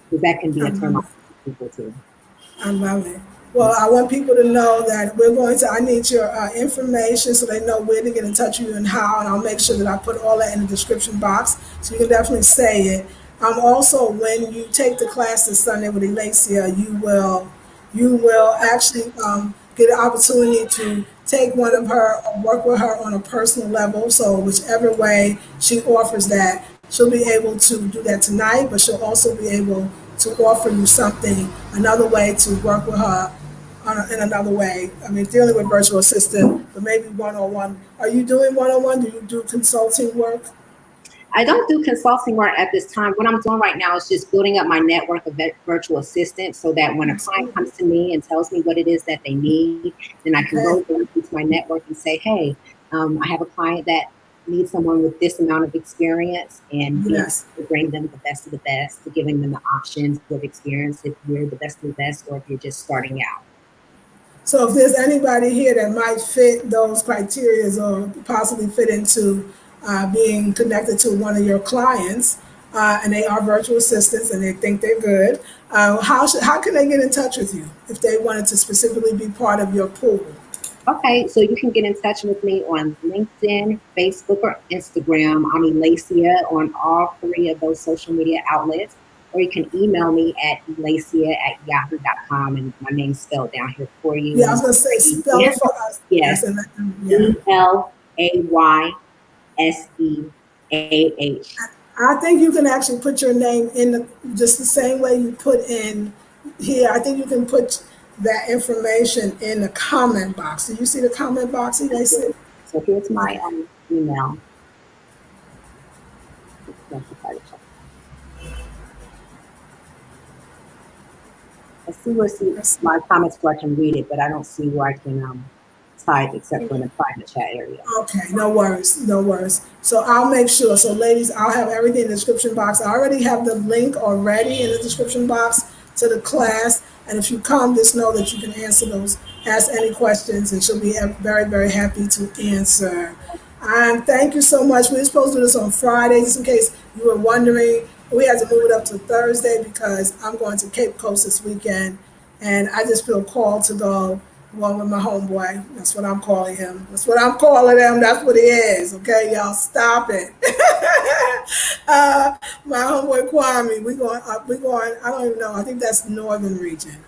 because that can be I a turn love off for people too. I love it. Well, I want people to know that I need your information so they know where to get in touch with you and how, and I'll make sure that I put all that in the description box so you can definitely say it. Also, when you take the class this Sunday with Elayseah, you will actually get an opportunity to take one of her, or work with her on a personal level. So whichever way she offers that, she'll be able to do that tonight, but she'll also be able to offer you something, another way to work with her in another way. I mean, dealing with virtual assistant, but maybe one-on-one. Are you doing one-on-one? Do you do consulting work? I don't do consulting work at this time. What I'm doing right now is just building up my network of virtual assistants so that when a client Absolutely. comes to me and tells me what it is that they need, then I can go Okay. into my network and say, hey, I have a client that needs someone with this amount of experience and being able Yes. to bring them the best of the best, to giving them the options of experience if you're the best of the best or if you're just starting out. So if there's anybody here that might fit those criteria or possibly fit into being connected to one of your clients, and they are virtual assistants and they think they're good, how can they get in touch with you if they wanted to specifically be part of your pool? Okay, so you can get in touch with me on LinkedIn, Facebook, or Instagram. I'm Elayseah on all three of those social media outlets. Or you can email me at elayseah@yahoo.com, and my name's spelled down here for you. Yeah, I And was gonna say spell it for us. yes, Yes, and let them, yeah. Elayseah. I think you can actually put your name in just the same way you put in here. I think you can put that information in the comment box. Do you see the comment box, Elayseah? So here's my Okay. email. I see where Yes. my comments where I can read it, but I don't see where I can type except for in the private chat area. Okay, no worries, no worries. So I'll make sure. So ladies, I'll have everything in the description box. I already have the link already in the description box to the class. And if you come, just know that you can ask any questions, and she'll be very, very happy to answer. Thank you so much. We were supposed to do this on Fridays, in case you were wondering. We had to move it up to Thursday because I'm going to Cape Coast this weekend, and I just feel called to go one with my homeboy. That's what I'm calling him. That's what I'm calling him. That's what he is. Okay, y'all, stop it. My homeboy Kwame. We going. We going. I don't even know. I think that's northern region.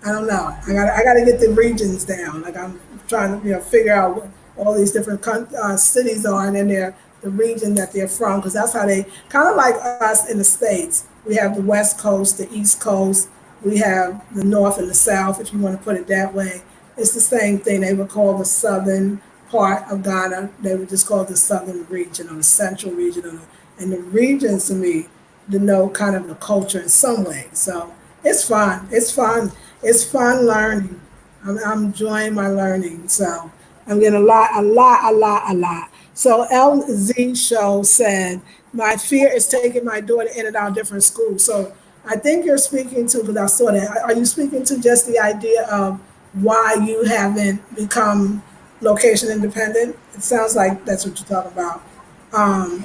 I don't know. I got to get the regions down. Like I'm trying to figure out what all these different cities are, and then the region that they're from, because that's how they kind of like us in the states. We have the West Coast, the East Coast. We have the North and the South, if you want to put it that way. It's the same thing. They would call the southern part of Ghana. They would just call it the southern region or the central region, and the regions to me denote kind of the culture in some way. So it's fun. It's fun. It's fun learning. I'm enjoying my learning. So I'm getting a lot. So LZ Show said, my fear is taking my daughter in and out of different schools. So I think you're speaking to, because I saw that, are you speaking to just the idea of why you haven't become location independent? It sounds like that's what you're talking about. Um,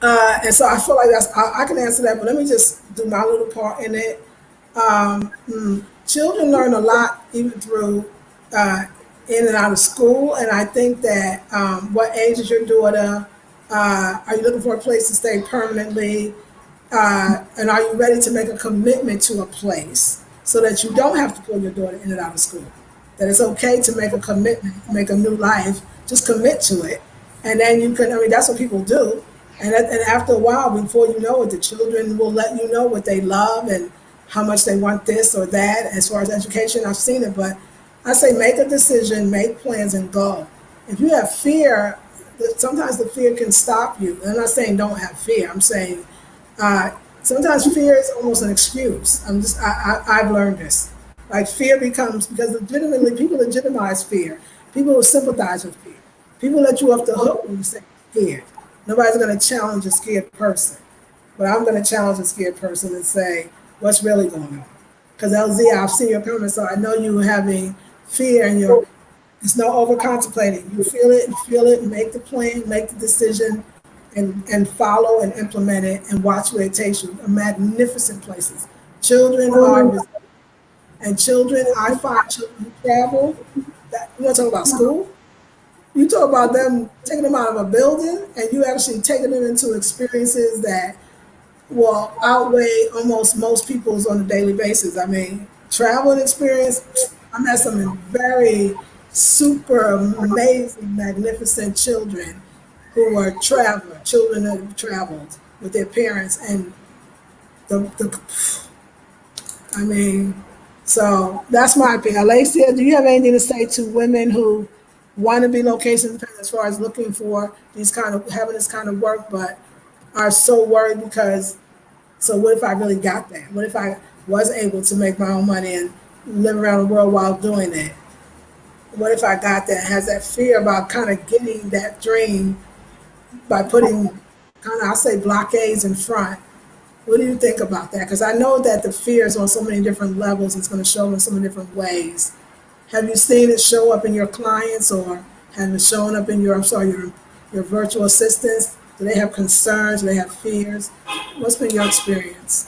and so I feel like I can answer that, but let me just do my little part in it. Children learn a lot even through uh, in and out of school, and I think that what age is your daughter? Are you looking for a place to stay permanently? And are you ready to make a commitment to a place so that you don't have to pull your daughter in and out of school? That it's okay to make a commitment, make a new life, just commit to it. And then you can, I mean, that's what people do. And after a while, before you know it, the children will let you know what they love and how much they want this or that. As far as education, I've seen it, but I say make a decision, make plans, and go. If you have fear, sometimes the fear can stop you. I'm not saying don't have fear. I'm saying uh, sometimes fear is almost an excuse. I've learned this. Like fear becomes, because legitimately people legitimize fear. People will sympathize with fear. People let you off the hook when you say you're scared. Nobody's going to challenge a scared person, but I'm going to challenge a scared person and say, what's really going on? Because LZ, I've seen your comments, so I know you having fear and it's no over contemplating. You feel it, make the plan, make the decision, and follow and implement it and watch where it takes you. Magnificent places. Children are, and children, I find children who travel, that, you want to talk about school? You talk about them taking them out of a building and you actually taking them into experiences that will outweigh almost most people's on a daily basis. I mean, travel experience, I met some very super amazing, magnificent children who are children that have traveled with their parents. And the I mean, so that's my opinion. Elayseah, do you have anything to say to women who want to be location dependent as far as looking for these kind of having this kind of work, but are so worried because so what if I really got that? What if I was able to make my own money and live around the world while doing it? What if I got that? Has that fear about kind of getting that dream by putting kind of I'll say blockades in front. What do you think about that? Because I know that the fear is on so many different levels. It's going to show in so many different ways. Have you seen it show up in your clients, or have it shown up in your I'm sorry your virtual assistants? Do they have concerns? Do they have fears? What's been your experience?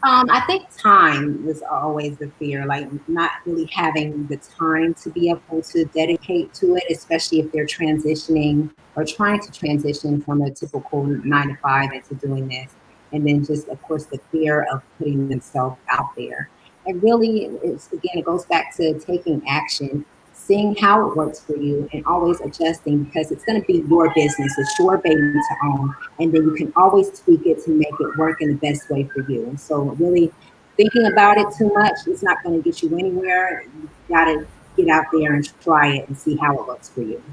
I think time was always the fear, like not really having the time to be able to dedicate to it, especially if they're transitioning or trying to transition from a typical 9 to 5 into doing this. And then just, of course, the fear of putting themselves out there. And really, it's again, it goes back to taking action, seeing how it works for you, and always adjusting because it's going to be your business, it's your baby to own, and then you can always tweak it to make it work in the best way for you. And so really thinking about it too much, it's not going to get you anywhere. You got to get out there and try it and see how it works for you.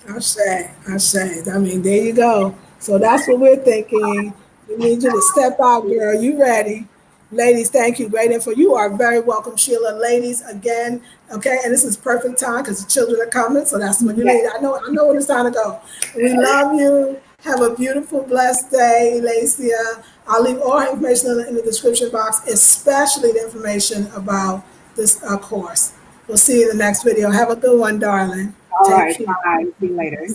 I say. I mean, there you go. So that's what we're thinking. We need you to step out, girl. You ready? Ladies, thank you. Great info. You are very welcome, Sheila. Ladies, again, okay, and this is perfect time because the children are coming, so that's when you Yeah. need. I know when it's time to go. We love you. Have a beautiful, blessed day, Elayseah. I'll leave all her information in the description box, especially the information about this course. We'll see you in the next video. Have a good one, darling. All Take right. care. Bye. See you later.